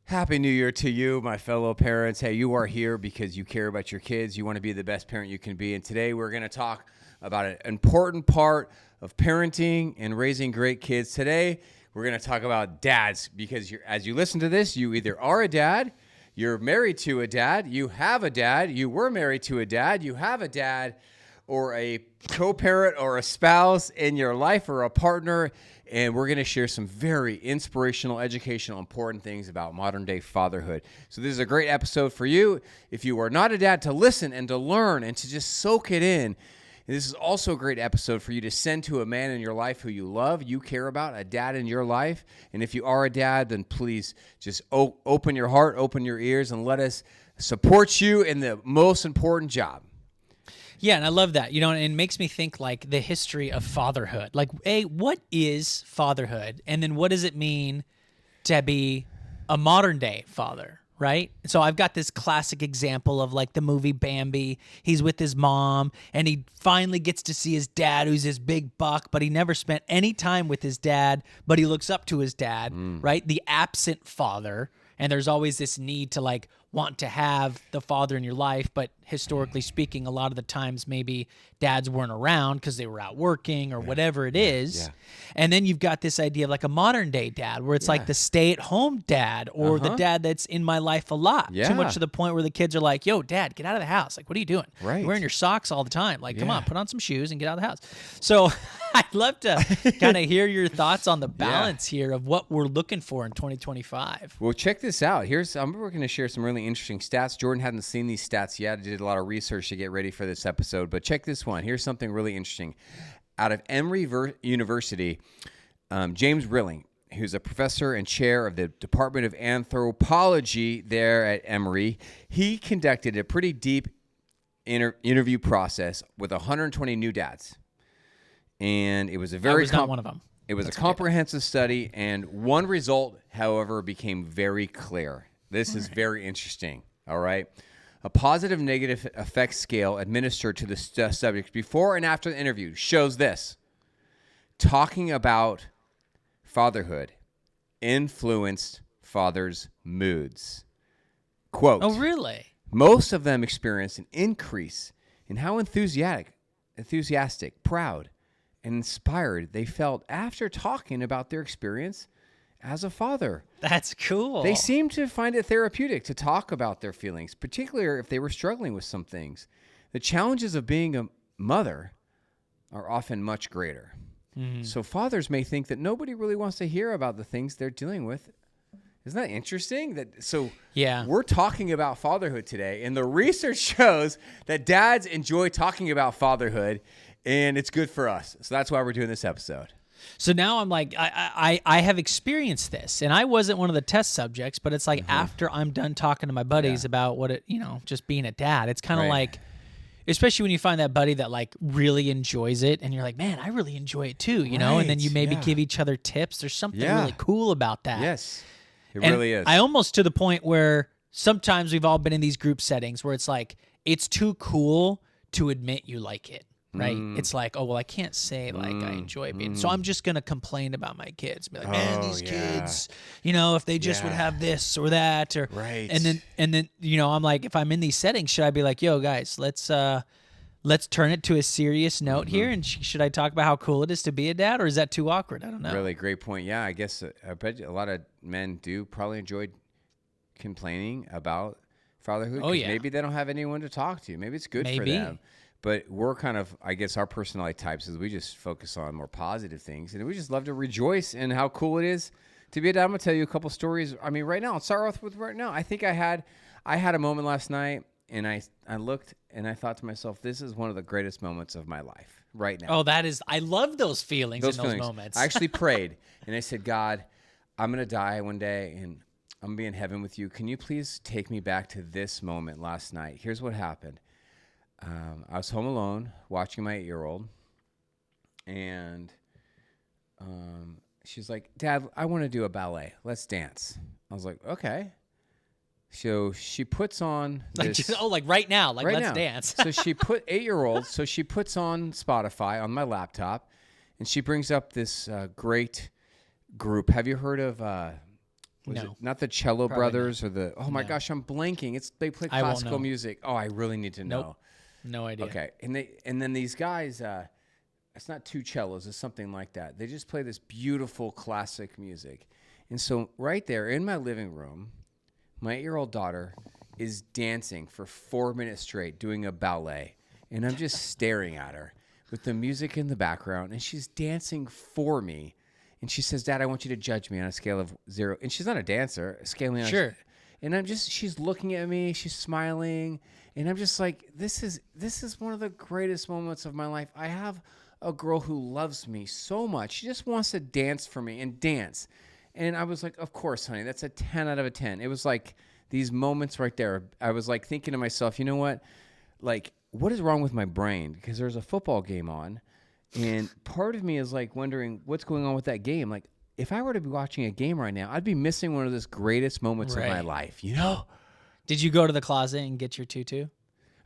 Happy New Year to you, my fellow parents. Hey, you are here because you care about your kids. You want to be the best parent you can be. And today we're going to talk about an important part of parenting and raising great kids. Today, we're going to talk about dads because as you listen to this, you either are a dad, you're married to a dad, you have a dad, you were married to a dad, you have a dad, or a co-parent or a spouse in your life or a partner. And we're going to share some very inspirational, educational, important things about modern-day fatherhood. So this is a great episode for you, if you are not a dad, to listen and to learn and to just soak it in. And this is also a great episode for you to send to a man in your life who you love, you care about, a dad in your life. And if you are a dad, then please just open your heart, open your ears, and let us support you in the most important job. Yeah, and I love that. And it makes me think like the history of fatherhood. Like, what is fatherhood? And then what does it mean to be a modern day father, right? So I've got this classic example of like the movie Bambi. He's with his mom and he finally gets to see his dad, who's this big buck, but he never spent any time with his dad, but he looks up to his dad, right? The absent father. And there's always this need to like want to have the father in your life, but historically speaking, a lot of the times maybe dads weren't around because they were out working or whatever it is. Yeah. And then you've got this idea of like a modern day dad where it's like the stay-at-home dad or the dad that's in my life a lot. Too much to the point where the kids are like, yo, dad, get out of the house. Like, what are you doing? Right. You're wearing your socks all the time. Like, come on, put on some shoes and get out of the house. So I'd love to kind of hear your thoughts on the balance here of what we're looking for in 2025. Well, check this out. We're going to share some really interesting stats. Jordan hadn't seen these stats yet. I did a lot of research to get ready for this episode, but check this one. Here's something really interesting. Out of Emory University, James Rilling, who's a professor and chair of the Department of Anthropology there at Emory, he conducted a pretty deep interview process with 120 new dads. And it was a very... I was not one of them. It was a comprehensive study, and one result, however, became very clear. This is very interesting, all right? A positive negative effect scale administered to the subjects before and after the interview shows this. Talking about fatherhood influenced fathers' moods. Quote, oh, really? Most of them experienced an increase in how enthusiastic, proud, and inspired they felt after talking about their experience as a father. That's cool. They seemed to find it therapeutic to talk about their feelings, particularly if they were struggling with some things. The challenges of being a mother are often much greater. Mm-hmm. So fathers may think that nobody really wants to hear about the things they're dealing with. Isn't that interesting? We're talking about fatherhood today, and the research shows that dads enjoy talking about fatherhood, and it's good for us. So that's why we're doing this episode. So now I'm like, I have experienced this, and I wasn't one of the test subjects, but it's like after I'm done talking to my buddies about what it, just being a dad, it's kind of like, especially when you find that buddy that like really enjoys it, and you're like, man, I really enjoy it too, and then you maybe give each other tips. There's something really cool about that. Yes, it really is. I almost to the point where sometimes we've all been in these group settings where it's like, it's too cool to admit you like it. Right? It's like, oh, well, I can't say like I enjoy being, so I'm just going to complain about my kids. Be like, man, these kids, if they just would have this or that, or, and then, I'm like, if I'm in these settings, should I be like, yo guys, let's turn it to a serious note here. And should I talk about how cool it is to be a dad, or is that too awkward? I don't know. Really great point. Yeah. I guess I bet a lot of men do probably enjoy complaining about fatherhood. Oh yeah. Maybe they don't have anyone to talk to. Maybe it's good for them. But we're kind of, I guess our personality types is we just focus on more positive things. And we just love to rejoice in how cool it is to be a dad. I'm going to tell you a couple stories. I mean, right now, I'll start off with right now. I think I had a moment last night, and I looked and I thought to myself, this is one of the greatest moments of my life right now. Oh, I love those feelings those moments. I actually prayed, and I said, God, I'm going to die one day, and I'm going to be in heaven with you. Can you please take me back to this moment last night? Here's what happened. I was home alone watching my 8-year-old, and she's like, Dad, I want to do a ballet. Let's dance. I was like, okay. So she puts on this. Like right now, like let's dance. So she 8-year-old, so she puts on Spotify on my laptop, and she brings up this great group. Have you heard of Was No. it not the Cello Probably Brothers or the? Oh my No. gosh, I'm blanking. They play I won't classical know. music. Oh, I really need to know. Nope. No idea. Okay, and then these guys. It's not two cellos. It's something like that. They just play this beautiful classic music, and so right there in my living room, my 8-year-old daughter is dancing for 4 minutes straight, doing a ballet, and I'm just staring at her with the music in the background, and she's dancing for me. And she says, "Dad, I want you to judge me on a scale of 0." And she's not a dancer, scaling on. Sure. And she's looking at me, she's smiling, and I'm just like, this is one of the greatest moments of my life. I have a girl who loves me so much. She just wants to dance for me and dance. And I was like, of course, honey, that's a 10 out of a 10. It was like these moments right there. I was like thinking to myself, you know what? Like, what is wrong with my brain? Because there's a football game on. And part of me is like wondering what's going on with that game. Like, if I were to be watching a game right now, I'd be missing one of those greatest moments of my life, you know? Did you go to the closet and get your tutu?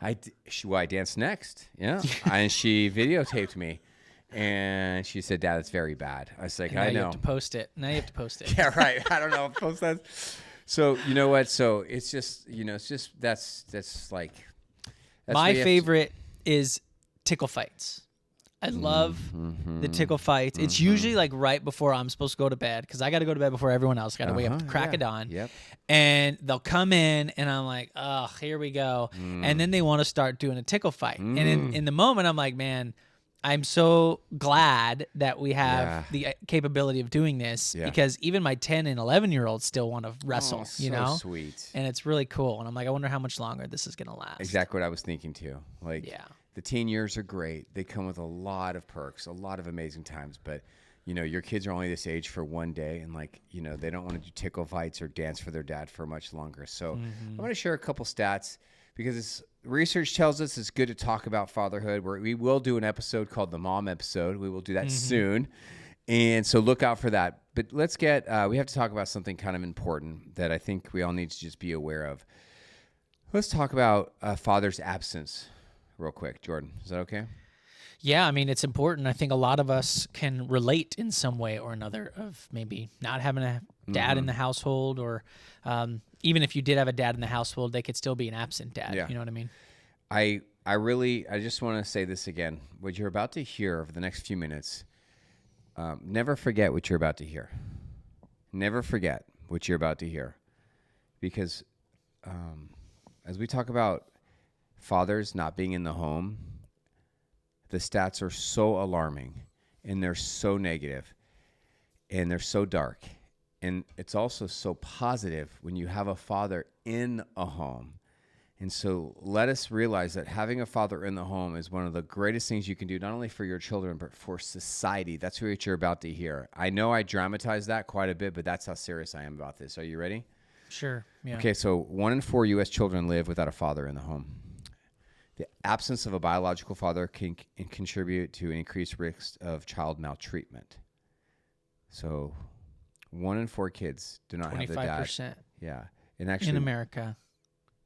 I danced next, yeah. And she videotaped me. And she said, "Dad, it's very bad." I was like, And now I you know. have to post it. Now you have to post it. Yeah, right. I don't know. Post that. So, you know what? So it's just, that's like. That's My what you have to- favorite is tickle fights. I love the tickle fights. It's usually like right before I'm supposed to go to bed because I got to go to bed before everyone else. Got to wake up to crack of dawn. Yep. And they'll come in and I'm like, oh, here we go. And then they want to start doing a tickle fight. And in the moment, I'm like, man, I'm so glad that we have the capability of doing this because even my 10 and 11-year-olds still want to wrestle, you know? Sweet. And it's really cool. And I'm like, I wonder how much longer this is going to last. Exactly what I was thinking too. Like, the teen years are great. They come with a lot of perks, a lot of amazing times. But, your kids are only this age for one day. And, they don't want to do tickle fights or dance for their dad for much longer. So I'm going to share a couple stats because research tells us it's good to talk about fatherhood. We will do an episode called the Mom episode. We will do that soon. And so look out for that. But let's we have to talk about something kind of important that I think we all need to just be aware of. Let's talk about a father's absence real quick. Jordan, is that okay? Yeah, I mean, it's important. I think a lot of us can relate in some way or another of maybe not having a dad in the household or even if you did have a dad in the household, they could still be an absent dad. Yeah. You know what I mean? I just want to say this again. What you're about to hear over the next few minutes, never forget what you're about to hear. Never forget what you're about to hear. Because as we talk about fathers not being in the home, the stats are so alarming and they're so negative and they're so dark. And it's also so positive when you have a father in a home. And so let us realize that having a father in the home is one of the greatest things you can do, not only for your children, but for society. That's what you're about to hear. I know I dramatize that quite a bit, but that's how serious I am about this. Are you ready? Sure. Yeah. Okay, so 1 in 4 U.S. children live without a father in the home. The absence of a biological father can contribute to an increased risk of child maltreatment. So 1 in 4 kids do not have their dad. 25%. Yeah. And actually, in America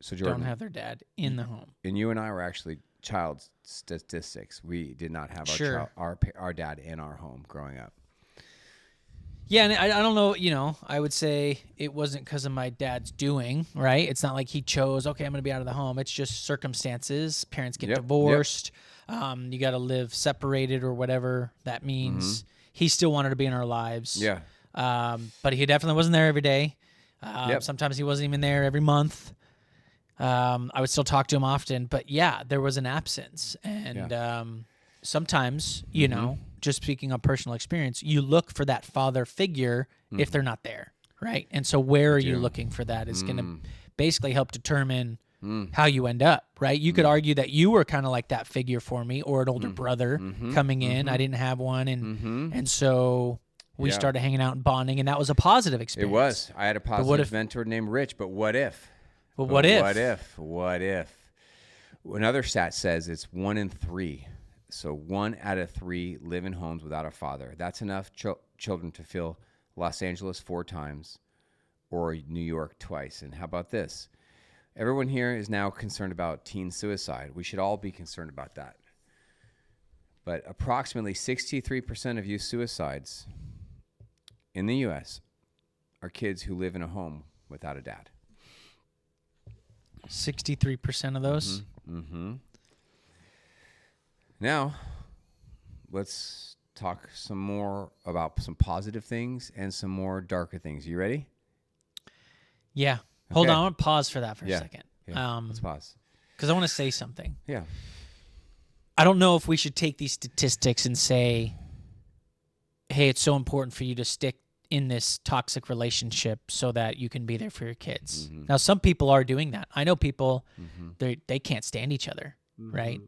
so Jordan, don't have their dad in the home. And you and I were actually child statistics. We did not have our dad in our home growing up. Yeah, and I don't know, I would say it wasn't because of my dad's doing, right? It's not like he chose, okay, I'm going to be out of the home. It's just circumstances. Parents get divorced. You got to live separated or whatever that means. He still wanted to be in our lives. Yeah. But he definitely wasn't there every day. Sometimes he wasn't even there every month. I would still talk to him often. But, yeah, there was an absence. And sometimes, you know, just speaking of personal experience, you look for that father figure if they're not there, right? And so where are you looking for that is going to basically help determine how you end up, right? You could argue that you were kind of like that figure for me or an older brother coming in. I didn't have one. And so we started hanging out and bonding, and that was a positive experience. It was. I had a positive mentor named Rich, but what if? But what if? What if? Another stat says it's 1 in 3. So 1 out of 3 live in homes without a father. That's enough children to fill Los Angeles 4 times or New York twice. And how about this? Everyone here is now concerned about teen suicide. We should all be concerned about that. But approximately 63% of youth suicides in the U.S. are kids who live in a home without a dad. 63% of those. Mm-hmm. Now, let's talk some more about some positive things and some more darker things. You ready? Yeah. Hold Okay. on. I want to pause for that for a Yeah. second. Yeah. Let's pause. Because I want to say something. Yeah. I don't know if we should take these statistics and say, hey, it's so important for you to stick in this toxic relationship so that you can be there for your kids. Mm-hmm. Now, some people are doing that. I know people, Mm-hmm. they can't stand each other, Mm-hmm. right?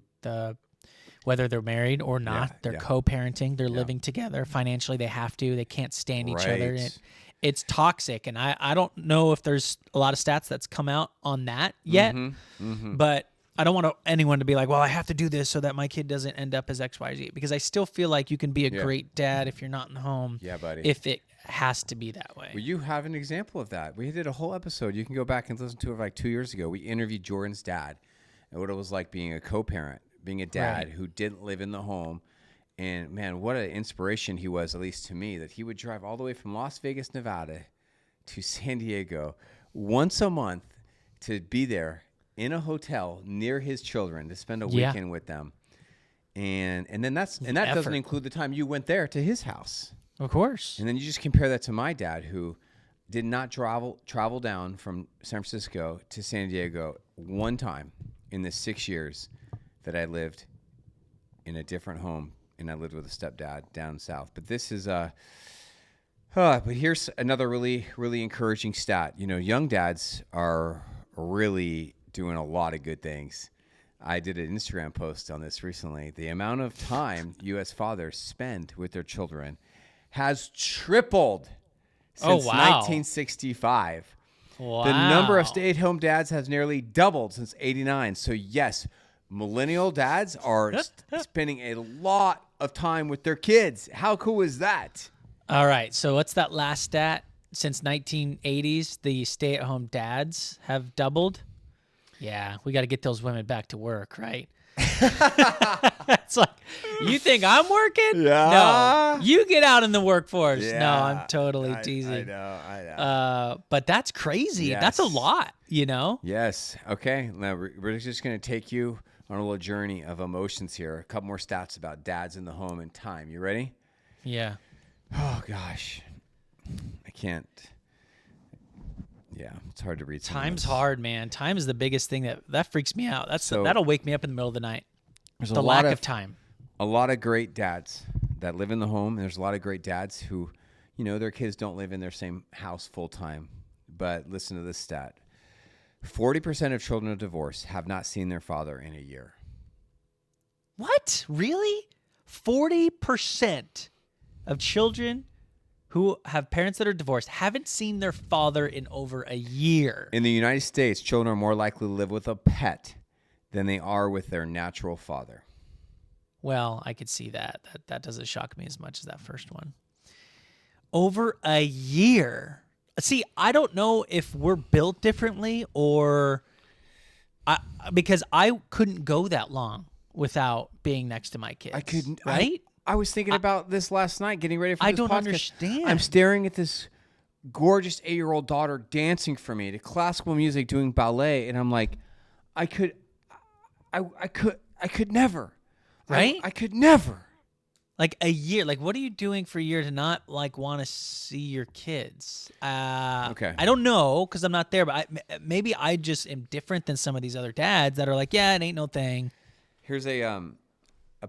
Whether they're married or not, Yeah, they're yeah. co-parenting, they're Yeah. living together. Financially, they have to. They can't stand each other. Right. It's toxic. And I don't know if there's a lot of stats that's come out on that yet, Mm-hmm. Mm-hmm. but I don't want anyone to be like, well, I have to do this so that my kid doesn't end up as X, Y, Z. Because I still feel like you can be a Yeah. great dad if you're not in the home. Yeah, buddy. If it has to be that way. Well, you have an example of that. We did a whole episode. You can go back and listen to it like 2 years ago. We interviewed Jordan's dad and what it was like being a co-parent, being a dad who didn't live in the home. And, man, what an inspiration he was, at least to me, that he would drive all the way from Las Vegas, Nevada to San Diego once a month to be there in a hotel near his children to spend a weekend with them. And then that doesn't include the time you went there to his house. Of course. And then you just compare that to my dad, who did not travel down from San Francisco to San Diego one time in the 6 years that I lived in a different home, and I lived with a stepdad down south. But this is but here's another really, really encouraging stat. You know, young dads are really doing a lot of good things. I did an Instagram post on this recently. The amount of time U.S. fathers spend with their children has tripled since 1965. Wow. The number of stay-at-home dads has nearly doubled since '89. So yes, millennial dads are spending a lot of time with their kids. How cool is that? All right. So what's that last stat? Since 1980s, the stay-at-home dads have doubled. Yeah, we got to get those women back to work, right? It's like, you think I'm working? Yeah. No, you get out in the workforce. Yeah. No, I'm totally teasing. I know. But that's crazy. Yes. That's a lot, you know? Yes. Okay. Now we're just going to take you on a little journey of emotions here. A couple more stats about dads in the home and time. You ready? Yeah. Oh, gosh. I can't. Yeah, it's hard to read. Time's hard, man. Time is the biggest thing that freaks me out. That'll wake me up in the middle of the night. There's the lack of time. A lot of great dads that live in the home. There's a lot of great dads who, you know, their kids don't live in their same house full time. But listen to this stat. 40% of children of divorce have not seen their father in a year. What? Really? 40% of children who have parents that are divorced haven't seen their father in over a year. In the United States, children are more likely to live with a pet than they are with their natural father. Well, I could see that. That doesn't shock me as much as that first one. Over a year. See, I don't know if we're built differently or because I couldn't go that long without being next to my kids. I couldn't. Right? I was thinking about this last night, getting ready for this podcast. I don't understand. I'm staring at this gorgeous 8-year-old daughter dancing for me to classical music, doing ballet, and I'm like, I could never. Right? I could never. Like a year. Like, what are you doing for a year to not like want to see your kids? Okay. I don't know because I'm not there, but maybe I just am different than some of these other dads that are like, yeah, it ain't no thing. Here's a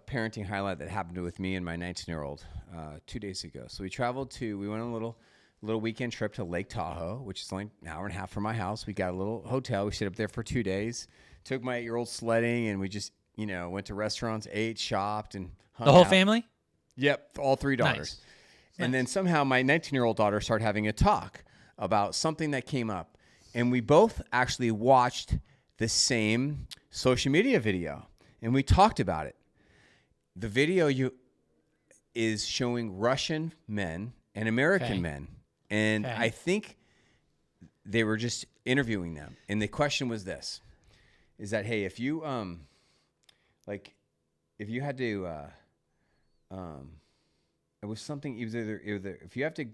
parenting highlight that happened with me and my 19-year-old 2 days ago. So we went on a little weekend trip to Lake Tahoe, which is only an hour and a half from my house. We got a little hotel. We stayed up there for 2 days. Took my 8-year-old sledding, and we just, went to restaurants, ate, shopped, and hung The whole out. family? Yep, all 3 daughters. Nice. And then somehow my 19-year-old daughter started having a talk about something that came up. And we both actually watched the same social media video, and we talked about it. The video is showing Russian men and American men. And I think they were just interviewing them. And the question was this, is that, hey, if you, if you had to, it was something, it was either if you have to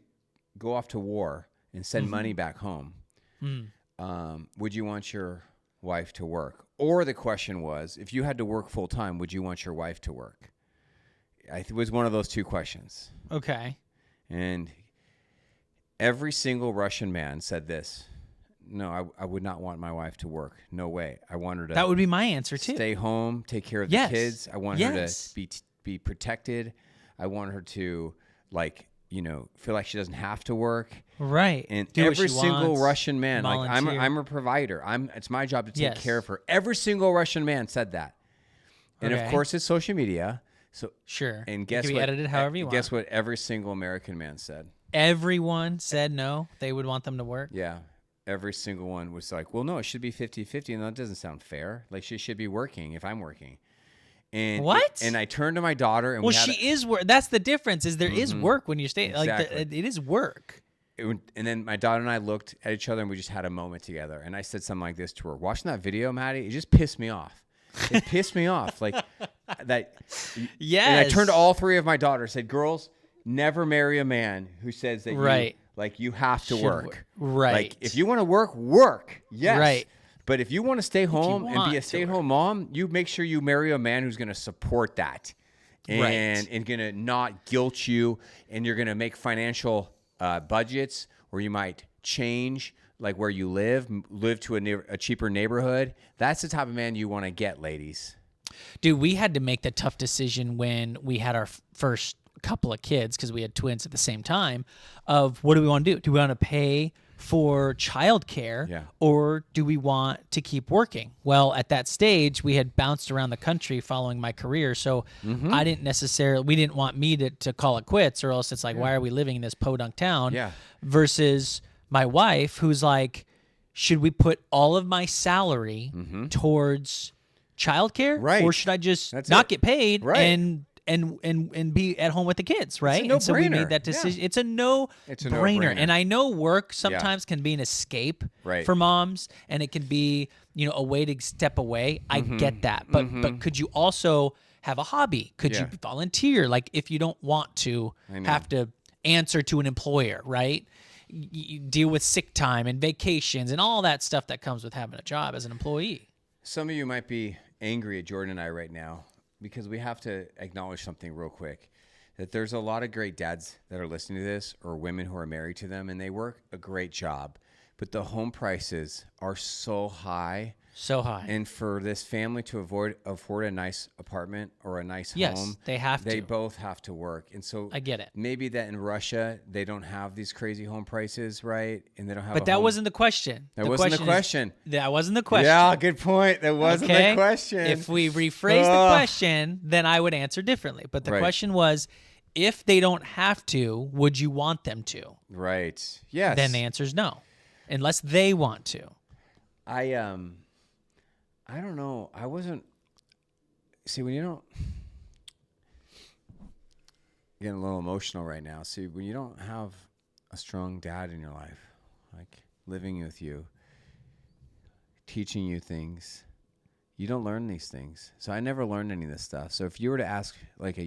go off to war and send money back home, would you want your wife to work? Or the question was, if you had to work full time, would you want your wife to work? It was one of those two questions. Okay. And every single Russian man said this. No, I would not want my wife to work. No way. I want her to. That would be my answer too. Stay home, take care of the kids. I want her to be protected. I want her to feel like she doesn't have to work. Right. And Do every single Russian man, volunteer. I'm a provider. It's my job to take care of her. Every single Russian man said that. And of course, it's social media. So sure. And guess it can what? be edited however you want. Guess what? Every single American man said. Everyone said no. They would want them to work. Yeah. Every single one was like, well, no, it should be 50-50. And that doesn't sound fair. Like, she should be working if I'm working. And what? And I turned to my daughter. And she is work. That's the difference. Is there is work when you stay. Exactly. Like it is work. And then my daughter and I looked at each other and we just had a moment together. And I said something like this to her. Watching that video, Maddie, it just pissed me off. It pissed me off. Like that. Yes. And I turned to all three of my daughters, said, girls, never marry a man who says that you have to work. Right. Like, if you want to work. Yes. Right. But if you want to stay home and be a stay-at-home mom, you make sure you marry a man who's going to support that. And going to not guilt you, and you're going to make financial budgets, or you might change like where you live to a cheaper neighborhood. That's the type of man you want to get, ladies. Dude, we had to make the tough decision when we had our first couple of kids, because we had twins at the same time, of what do we want to do? Do we want to pay for childcare, or do we want to keep working? Well, at that stage, we had bounced around the country following my career, so we didn't want me to call it quits, or else it's like, why are we living in this podunk town? Versus my wife, who's like, should we put all of my salary towards childcare, or should I just not get paid and be at home with the kids, right? It's a no-brainer. And so we made that decision. It's a no-brainer. And I know work sometimes can be an escape for moms, and it can be, a way to step away. I get that. But could you also have a hobby? Could you volunteer? Like, if you don't want to have to answer to an employer, right? You deal with sick time and vacations and all that stuff that comes with having a job as an employee. Some of you might be angry at Jordan and I right now, because we have to acknowledge something real quick, that there's a lot of great dads that are listening to this, or women who are married to them, and they work a great job, but the home prices are so high. So high. And for this family to afford a nice apartment or a nice home, they both have to work. And so I get it. Maybe that in Russia, they don't have these crazy home prices, right? And they don't have But that wasn't the question. That wasn't the question. That wasn't the question. Yeah, good point. That wasn't the question. If we rephrase the question, then I would answer differently. But the question was, if they don't have to, would you want them to? Right. Yes. Then the answer is no, unless they want to. I don't know. I wasn't. See, when you don't. Getting a little emotional right now. See, when you don't have a strong dad in your life, like living with you, teaching you things, you don't learn these things. So I never learned any of this stuff. So if you were to ask like a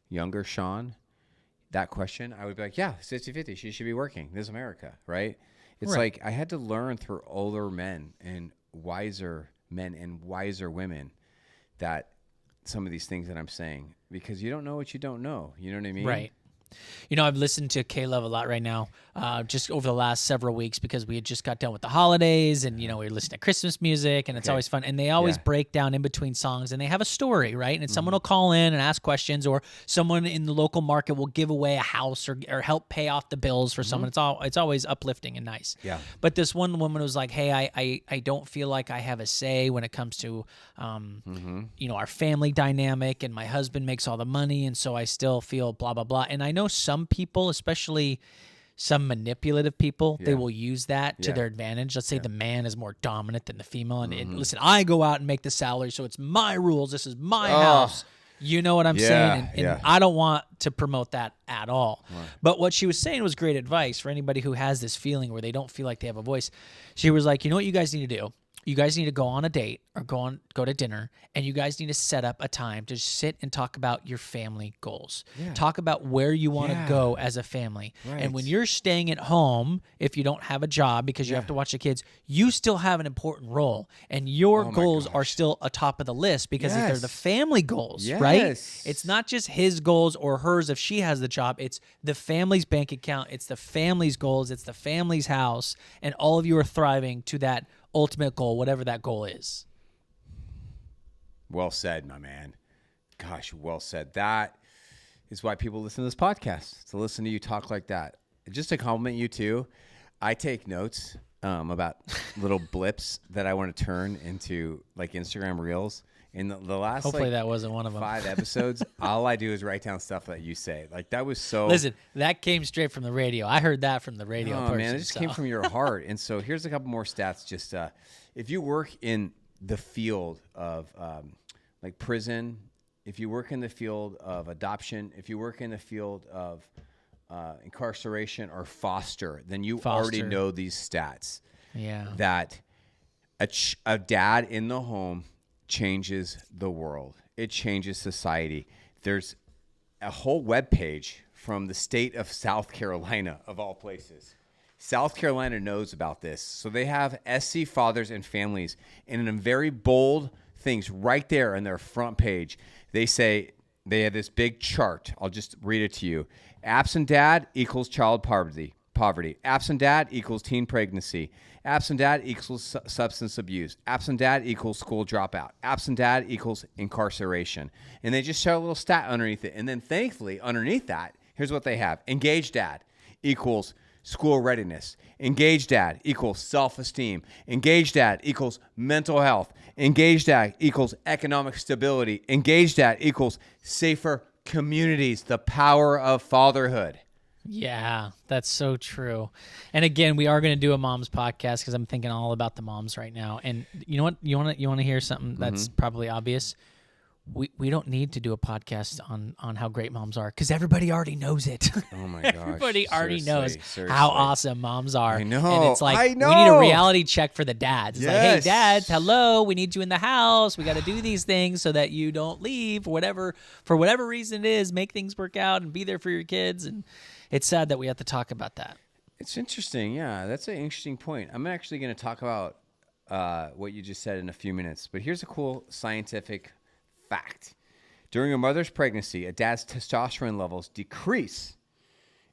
younger Sean that question, I would be like, yeah, 50-50. She should be working. This is America, right? It's like I had to learn through older men and wiser men and wiser women that some of these things that I'm saying, because you don't know what you don't know. You know what I mean? Right. I've listened to K-Love a lot right now, just over the last several weeks, because we had just got done with the holidays, and, we were listening to Christmas music, and it's always fun. And they always break down in between songs, and they have a story, right? And someone will call in and ask questions, or someone in the local market will give away a house or help pay off the bills for someone. It's always uplifting and nice. Yeah. But this one woman was like, hey, I don't feel like I have a say when it comes to, our family dynamic, and my husband makes all the money, and so I still feel blah, blah, blah. And I know some people, especially some manipulative people, they will use that to their advantage. Let's say the man is more dominant than the female. And listen, I go out and make the salary, so it's my rules. This is my house. You know what I'm saying? And I don't want to promote that at all. Right. But what she was saying was great advice for anybody who has this feeling where they don't feel like they have a voice. She was like, you know what you guys need to do? you guys need to go on a date or go to dinner, and you guys need to set up a time to sit and talk about your family goals. Yeah. Talk about where you want to Yeah. go as a family. Right. And when you're staying at home, if you don't have a job because you have to watch the kids, you still have an important role, and your my goals are gosh. still atop of the list because they're the Yes. family goals, right? Yes. It's not just his goals or hers if she has the job. It's the family's bank account. It's the family's goals. It's the family's house, and all of you are thriving to that ultimate goal, whatever that goal is. Well said, my man. Gosh, well said. That is why people listen to this podcast, to listen to you talk like that. Just to compliment you too, I take notes about little blips that I want to turn into like Instagram reels. In the last Hopefully that wasn't one of them. 5 episodes, all I do is write down stuff that you say. Like that was so. Listen, that came straight from the radio. I heard that from the radio Oh person. man, it just came from your heart. And so here's a couple more stats. Just if you work in the field of like prison, if you work in the field of adoption, if you work in the field of incarceration or foster, then you already Foster. know these stats. Yeah. That a dad in the home changes the world. It changes society. There's a whole webpage from the state of South Carolina, of all places. South Carolina knows about this. So they have SC fathers and families, and in very bold things right there on their front page, they say they have this big chart. I'll just read it to you. Absent dad equals child poverty. Absent dad equals teen pregnancy. Absent dad equals substance abuse. Absent dad equals school dropout. Absent dad equals incarceration. And they just show a little stat underneath it. And then thankfully, underneath that, here's what they have. Engaged dad equals school readiness. Engaged dad equals self-esteem. Engaged dad equals mental health. Engaged dad equals economic stability. Engaged dad equals safer communities. The power of fatherhood. Yeah, that's so true. And again, we are going to do a mom's podcast because I'm thinking all about the moms right now. And you know what? You want to hear something that's probably obvious? We don't need to do a podcast on how great moms are because everybody already knows it. Oh my gosh. Everybody already knows Seriously. how awesome moms are. I know. And it's like I we need a know. reality check for the dads. It's like, hey, Yes. dads, hello, we need you in the house. We got to do these things so that you don't leave for whatever reason it is. Make things work out and be there for your kids. And it's sad that we have to talk about that. It's interesting. Yeah, that's an interesting point. I'm actually going to talk about what you just said in a few minutes. But here's a cool scientific fact. During a mother's pregnancy, a dad's testosterone levels decrease.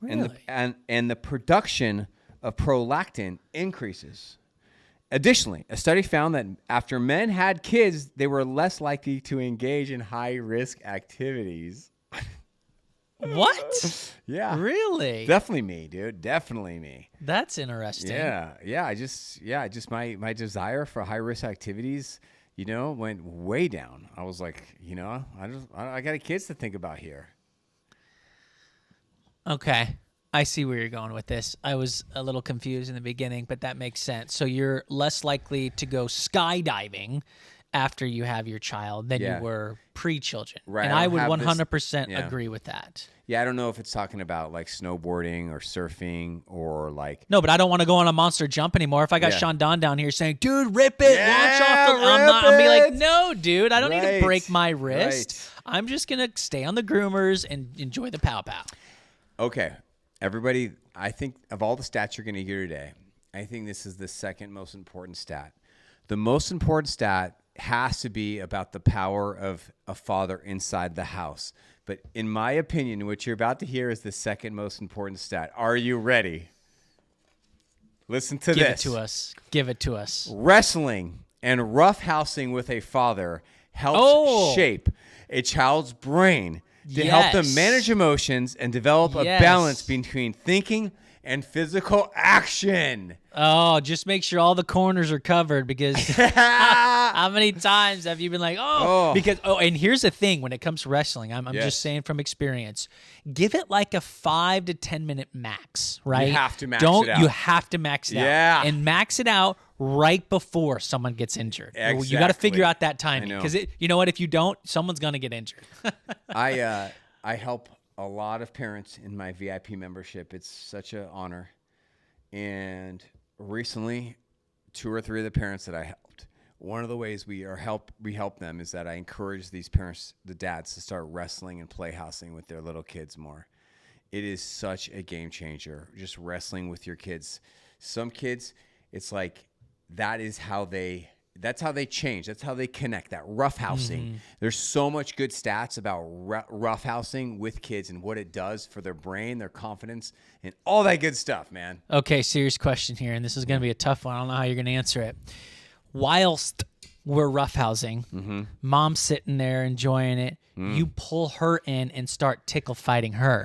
Really? And the production of prolactin increases. Additionally, a study found that after men had kids, they were less likely to engage in high-risk activities. What? Yeah. Really? Definitely me, dude. Definitely me. That's interesting. Yeah. I just my desire for high risk activities, went way down. I was like, I got kids to think about here. Okay. I see where you're going with this. I was a little confused in the beginning, but that makes sense. So you're less likely to go skydiving after you have your child than Yeah. you were pre-children. Right, And I I don't would have 100% this- yeah. agree with that. Yeah, I don't know if it's talking about like snowboarding or surfing or like. No, but I don't want to go on a monster jump anymore. If I got Yeah. Sean Don down here saying, dude, rip it, launch off the... Yeah, I'm be like, rip it. no, dude, I don't need to Right, break my wrist. right. I'm just going to stay on the groomers and enjoy the pow-pow. Okay, everybody, I think of all the stats you're going to hear today, I think this is the second most important stat. The most important stat has to be about the power of a father inside the house. But in my opinion, what you're about to hear is the second most important stat. Are you ready? Listen to Give this. it to us. Give it to us. Wrestling and roughhousing with a father helps shape a child's brain to help them Yes. manage emotions and develop a Yes. balance between thinking and physical action. Oh, just make sure all the corners are covered because how many times have you been like, and here's the thing when it comes to wrestling, I'm Yes. just saying from experience, give it like a 5 to 10 minute max, right? You have to max it out. You have to max it Yeah. out. And max it out right before someone gets injured. You got to Exactly. figure out that timing I know. because you know what? If you don't, someone's going to get injured. I help a lot of parents in my VIP membership. It's such an honor. And recently, 2 or 3 of the parents that I helped, one of the ways we help them is that I encourage these parents, the dads, to start wrestling and playhousing with their little kids more. It is such a game changer, just wrestling with your kids. Some kids, it's like that's how they change. That's how they connect, that roughhousing. There's so much good stats about roughhousing with kids and what it does for their brain, their confidence, and all that good stuff, man. Okay, serious question here, and this is going to be a tough one. I don't know how you're going to answer it. Whilst we're roughhousing, mom's sitting there enjoying it, you pull her in and start tickle fighting her,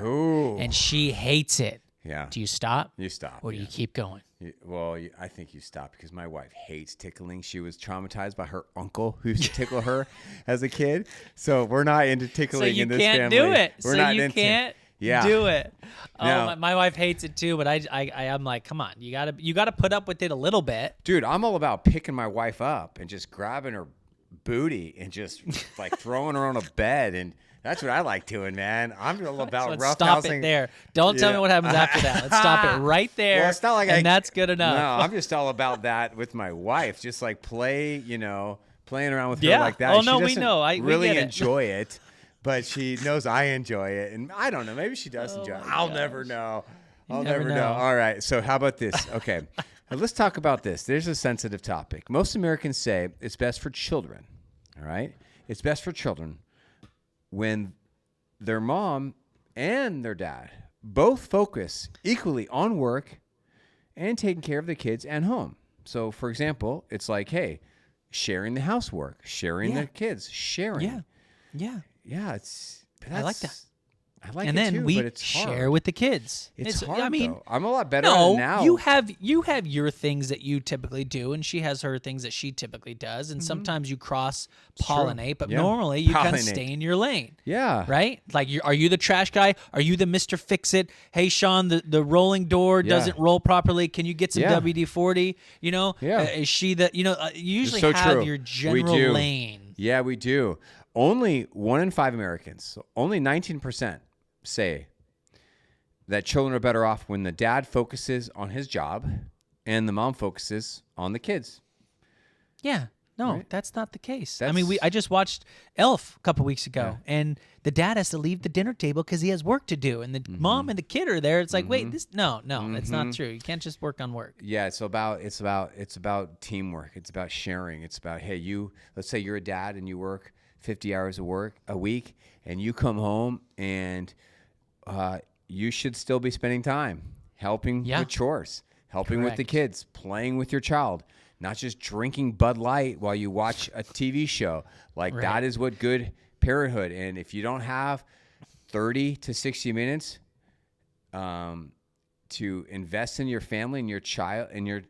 and she hates it. Yeah. Do you stop? You stop. Or do you keep going? I think you stop because my wife hates tickling. She was traumatized by her uncle who used to tickle her as a kid. So we're not into tickling in this family. So you can't do it. We're not you into, can't yeah. do it. No. Oh, my wife hates it too, but I'm like, come on, you gotta put up with it a little bit. Dude, I'm all about picking my wife up and just grabbing her booty and just like throwing her on a bed, and that's what I like doing, man. I'm all about roughhousing. Stop it there. Don't tell me what happens after that. Let's stop it right there. Well, it's not like that's good enough. No, I'm just all about that with my wife. Just like playing around with her like that. Oh, no, she we know. doesn't We really get it. enjoy it, but she knows I enjoy it, and I don't know. Maybe she does enjoy it. I'll never know. I'll never know. All right. So how about this? Okay, let's talk about this. There's a sensitive topic. Most Americans say it's best for children. All right, it's best for children when their mom and their dad both focus equally on work and taking care of the kids and home. So, for example, it's like, hey, sharing the housework, sharing the kids, sharing. Yeah. I like that. I like and it then too, we but it's hard. share with the kids. It's hard, I mean, though. I'm a lot better at it now. you have your things that you typically do, and she has her things that she typically does, and sometimes you cross-pollinate, but normally you kind of stay in your lane. Yeah. Right? Like, are you the trash guy? Are you the Mr. Fix-It? Hey, Sean, the rolling door doesn't roll properly. Can you get some WD-40? Is she the, you usually so have true. your general lane. Yeah, we do. Only 1 in 5 Americans, so only 19%, say that children are better off when the dad focuses on his job and the mom focuses on the kids. Yeah. No, that's not the case. I just watched Elf a couple weeks ago, and the dad has to leave the dinner table because he has work to do, and the mom and the kid are there. It's like, wait, it's not true. You can't just work on work. Yeah, it's about teamwork. It's about sharing. It's about, hey, let's say you're a dad and you work 50 hours a week, and you come home and you should still be spending time helping with chores, helping with the kids, playing with your child, not just drinking Bud Light while you watch a TV show. Like that is what good parenthood. And if you don't have 30 to 60 minutes to invest in your family and your child and your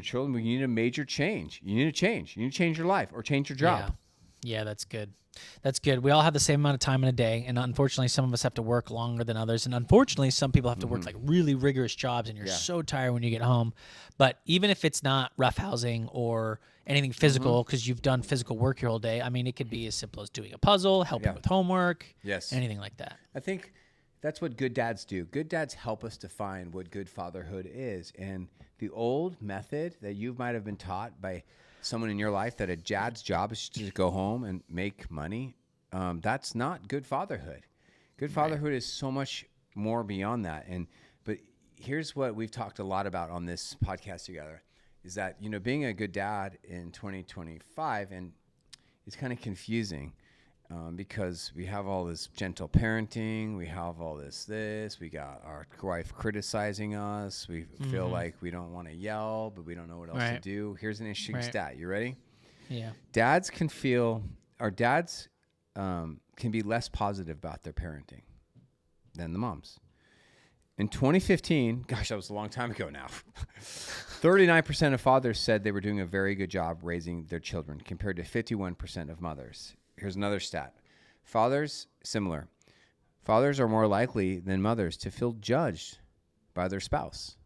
children, you need a major change. You need to change. You need to change your life or change your job. Yeah, that's good. That's good. We all have the same amount of time in a day, and unfortunately, some of us have to work longer than others, and unfortunately, some people have to work like really rigorous jobs, and you're so tired when you get home. But even if it's not roughhousing or anything physical, because you've done physical work your whole day, I mean, it could be as simple as doing a puzzle, helping with homework, anything like that. I think that's what good dads do. Good dads help us define what good fatherhood is, and the old method that you might have been taught by someone in your life that a dad's job is to just go home and make money, that's not good fatherhood. Good fatherhood is so much more beyond that. But here's what we've talked a lot about on this podcast together is that, being a good dad in 2025, and it's kind of confusing because we have all this gentle parenting, we have all this, we got our wife criticizing us, we feel like we don't want to yell, but we don't know what else to do. Here's an interesting stat. You ready? Yeah. Dads can be less positive about their parenting than the moms. In 2015, gosh, that was a long time ago now, 39% of fathers said they were doing a very good job raising their children compared to 51% of mothers. Here's another stat. Similar. Fathers are more likely than mothers to feel judged by their spouse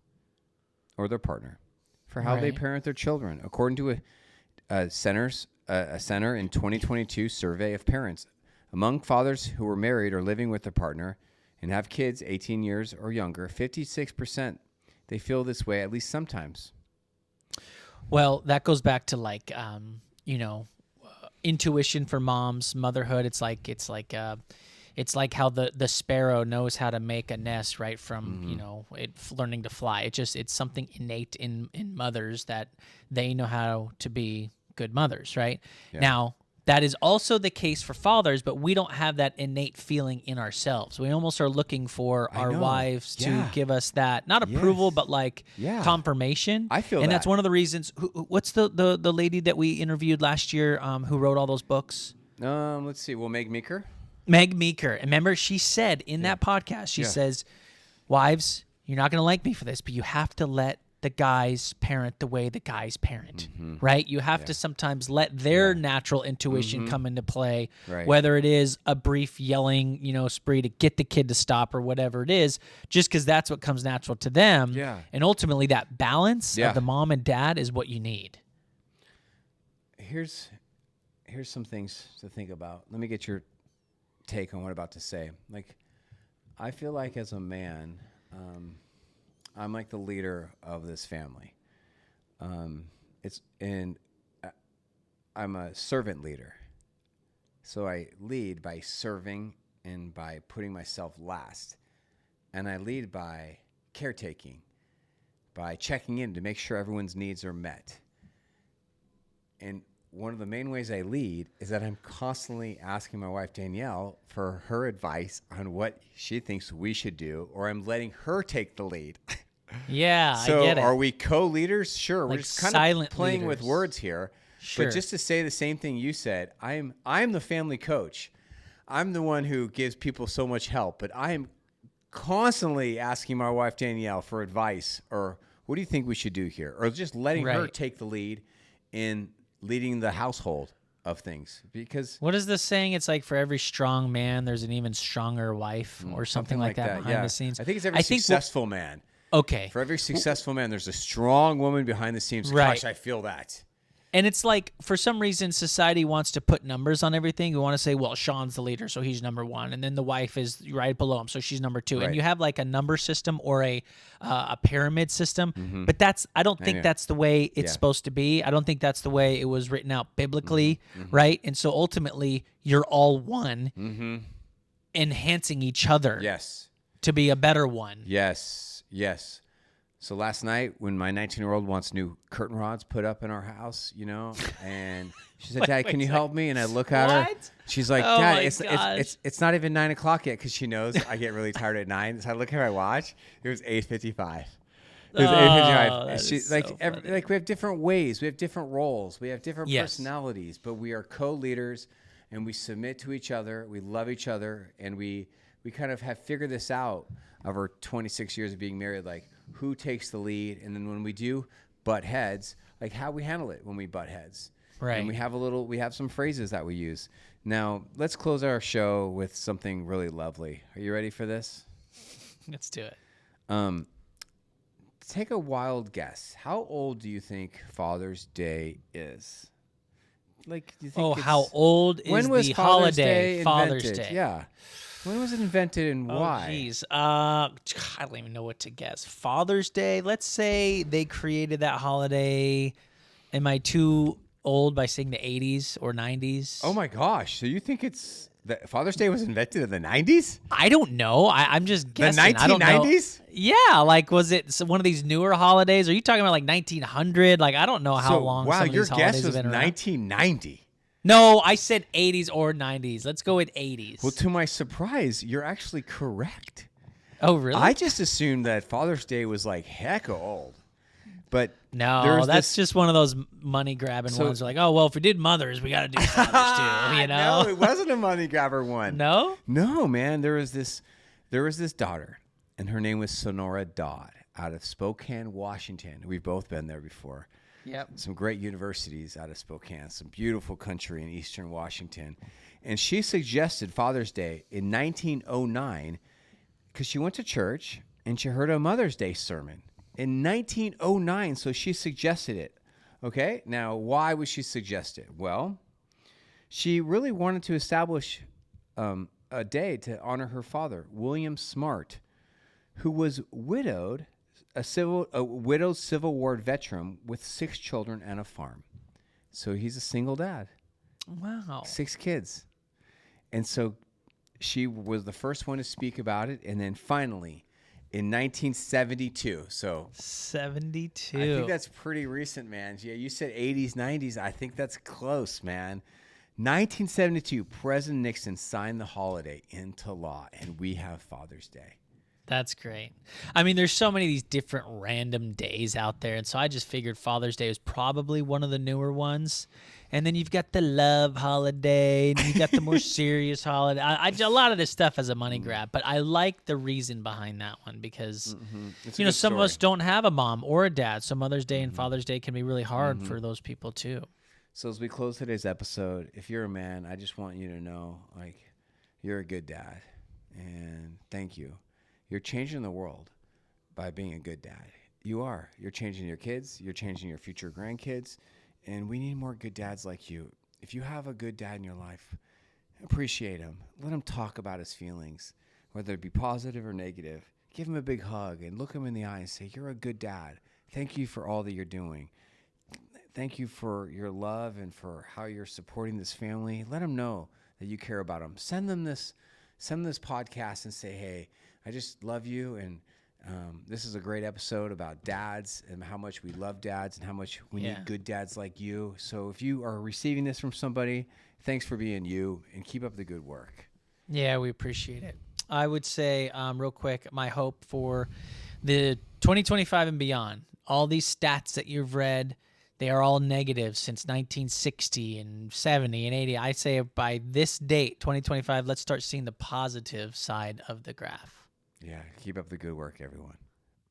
or their partner for how they parent their children. According to a center in 2022 survey of parents, among fathers who were married or living with their partner and have kids 18 years or younger, 56% they feel this way at least sometimes. Well, that goes back to like, intuition for moms, motherhood. It's like how the sparrow knows how to make a nest right from it learning to fly. It's something innate in mothers that they know how to be good mothers, right? Yeah. Now that is also the case for fathers, but we don't have that innate feeling in ourselves. We almost are looking for our know. wives to Yeah. give us that, not approval, Yes. but like Yeah. confirmation. I feel and that. that's one of the reasons. What's the lady that we interviewed last year who wrote all those books? Let's see. Well, Meg Meeker. Meg Meeker. And remember, she said in that podcast, she says, wives, you're not going to like me for this, but you have to let the guys parent the way the guys parent, right? You have to sometimes let their natural intuition come into play, Right. whether it is a brief yelling, spree to get the kid to stop or whatever it is, just because that's what comes natural to them. Yeah. And ultimately, that balance Yeah. of the mom and dad is what you need. Here's some things to think about. Let me get your take on what I'm about to say. Like, I feel like as a man, I'm like the leader of this family. I'm a servant leader. So I lead by serving and by putting myself last. And I lead by caretaking, by checking in to make sure everyone's needs are met. And one of the main ways I lead is that I'm constantly asking my wife, Danielle, for her advice on what she thinks we should do, or I'm letting her take the lead. Yeah, So I get it. are we co-leaders? Sure. We're Like just kind silent of playing with leaders. words here. Sure. But just to say the same thing you said, I'm the family coach. I'm the one who gives people so much help, but I am constantly asking my wife, Danielle, for advice, or what do you think we should do here? Or just letting her Right. take the lead in leading the household of things. Because What is this saying? It's like for every strong man, there's an even stronger wife, or something like that behind yeah. the scenes. I think it's every successful man. Okay. For every successful man, there's a strong woman behind the scenes. Right. Gosh, I feel that. And it's like, for some reason, society wants to put numbers on everything. We want to say, well, Sean's the leader, so he's number one. And then the wife is right below him, so she's number two. Right. And you have like a number system or a pyramid system. But I don't think know. that's the way it's Yeah. supposed to be. I don't think that's the way it was written out biblically, right? And so ultimately, you're all one, enhancing each other Yes. to be a better one. Yes. Yes. So last night, when my 19-year-old wants new curtain rods put up in our house, and she said, "Dad, can you help me?" And I look at her. What? She's like, Oh "Dad, my it's not even 9 o'clock yet," because she knows I get really tired at 9. So I look at my watch. It was 8:55. It was 8:55. that She is like so every, funny. like we have different ways, we have different roles, we have different Yes. personalities, but we are co-leaders, and we submit to each other. We love each other, and we kind of have figured this out over 26 years of being married, like who takes the lead, and then when we do butt heads, like how we handle it when we butt heads. Right. And we have some phrases that we use. Now, let's close our show with something really lovely. Are you ready for this? Let's do it. Take a wild guess. How old do you think Father's Day is? Like, do you think How old is when was the Father's holiday? Day Father's invented? Day. Yeah. When was it invented and why? Oh, jeez. I don't even know what to guess. Father's Day. Let's say they created that holiday. Am I too old by saying the 80s or 90s? Oh my gosh. So you think Father's Day was invented in the 90s? I don't know. I'm just The guessing. I don't know. 1990s? Yeah, like was it one of these newer holidays? Are you talking about like 1900? Like I don't know how long. Wow, some of your these holidays guess have was been around. 1990. No, I said 80s or 90s. Let's go with 80s. Well, to my surprise, you're actually correct. Oh, really? I just assumed that Father's Day was like heck old. But No, there's that's this- just one of those money grabbing ones. They're like, oh well, if we did mothers, we got to do fathers too. You know? No, it wasn't a money grabber one. No? No, man. There was this daughter, and her name was Sonora Dodd out of Spokane, Washington. We've both been there before. Yep. Some great universities out of Spokane, some beautiful country in eastern Washington. And she suggested Father's Day in 1909 because she went to church and she heard a Mother's Day sermon in 1909. So she suggested it. Okay. Now, why would she suggest it? Well, she really wanted to establish a day to honor her father, William Smart, who was widowed a widowed Civil War veteran with 6 children and a farm. So he's a single dad, Wow. 6 kids. And so she was the first one to speak about it. And then finally, in 1972. So 72. I think that's pretty recent, man. Yeah, you said 80s, 90s. I think that's close, man. 1972, President Nixon signed the holiday into law, and we have Father's Day. That's great. I mean, there's so many of these different random days out there. And so I just figured Father's Day was probably one of the newer ones. And then you've got the love holiday, and you got the more serious holiday. A lot of this stuff is a money grab, but I like the reason behind that one because, some of us don't have a mom or a dad. So Mother's Day and Father's Day can be really hard for those people too. So as we close today's episode, if you're a man, I just want you to know, like, you're a good dad, and thank you. You're changing the world by being a good dad. You are. You're changing your kids. You're changing your future grandkids. And we need more good dads like you. If you have a good dad in your life, appreciate him. Let him talk about his feelings, whether it be positive or negative. Give him a big hug and look him in the eye and say, you're a good dad. Thank you for all that you're doing. Thank you for your love and for how you're supporting this family. Let them know that you care about them. Send them this podcast and say, hey, I just love you, and this is a great episode about dads and how much we love dads and how much we need good dads like you. So if you are receiving this from somebody, thanks for being you, and keep up the good work. Yeah, we appreciate it. I would say real quick, my hope for the 2025 and beyond, all these stats that you've read, they are all negative since 1960 and 70 and 80. I say by this date, 2025, let's start seeing the positive side of the graph. Yeah, keep up the good work, everyone.